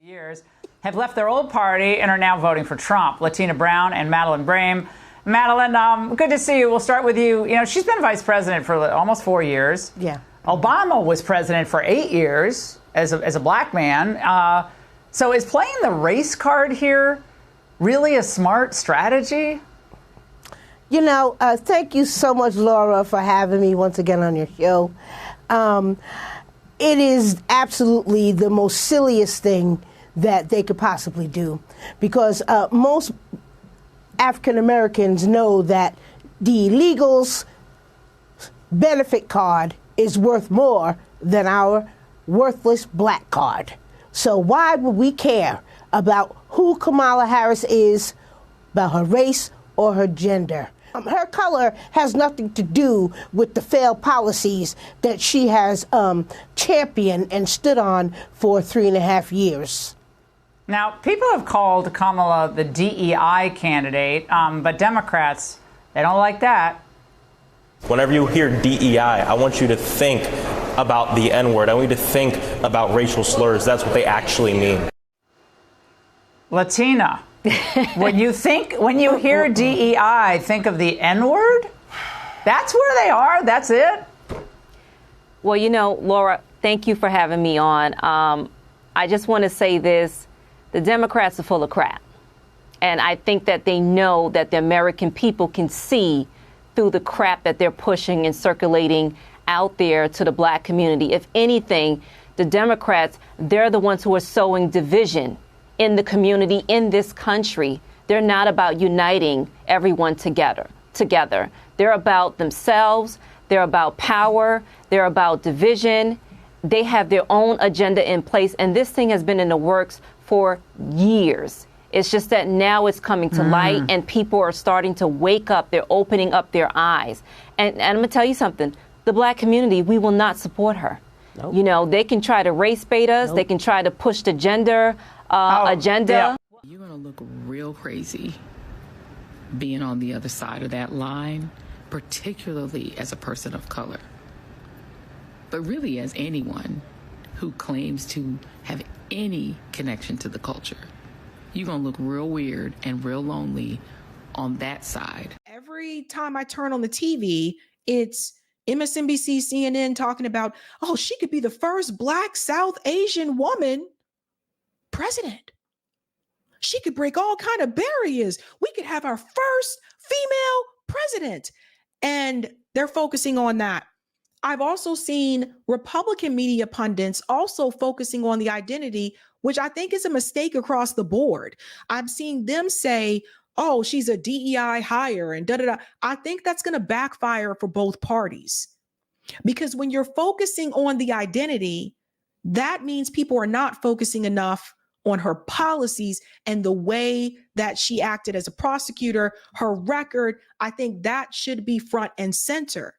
Years have left their old party and are now voting for Trump. Latina Brown and Madeline Brame. Madeline, good to see you. We'll start with you. You know, she's been vice president for almost 4 years. Yeah. Obama was president for 8 years as a black man. So is playing the race card here really a smart strategy? You know, thank you so much, Laura, for having me once again on your show. It is absolutely the most silliest thing that they could possibly do, because most African Americans know that the illegals' benefit card is worth more than our worthless black card. So why would we care about who Kamala Harris is, about her race or her gender? Her color has nothing to do with the failed policies that she has championed and stood on for 3.5 years. Now, people have called Kamala the DEI candidate, but Democrats, they don't like that. Whenever you hear DEI, I want you to think about the N-word. I want you to think about racial slurs. That's what they actually mean. Latina, when you hear DEI, think of the N-word? That's where they are? That's it? Well, you know, Laura, thank you for having me on. I just want to say this. The Democrats are full of crap. And I think that they know that the American people can see through the crap that they're pushing and circulating out there to the black community. If anything, the Democrats, they're the ones who are sowing division in the community, in this country. They're not about uniting everyone together. They're about themselves. They're about power. They're about division. They have their own agenda in place. And this thing has been in the works for years. It's just that now it's coming to light and people are starting to wake up. They're opening up their eyes. And I'm going to tell you something. The black community, we will not support her. Nope. You know, they can try to race bait us. Nope. They can try to push the gender agenda. Yeah. You're going to look real crazy being on the other side of that line, particularly as a person of color. But really as anyone who claims to have any connection to the culture. You're going to look real weird and real lonely on that side. Every time I turn on the TV, it's MSNBC, CNN talking about, oh, she could be the first Black South Asian woman president. She could break all kind of barriers. We could have our first female president. And they're focusing on that. I've also seen Republican media pundits also focusing on the identity, which I think is a mistake across the board. I'm seeing them say, oh, she's a DEI hire and da-da-da. I think that's going to backfire for both parties. Because when you're focusing on the identity, that means people are not focusing enough on her policies and the way that she acted as a prosecutor, her record. I think that should be front and center.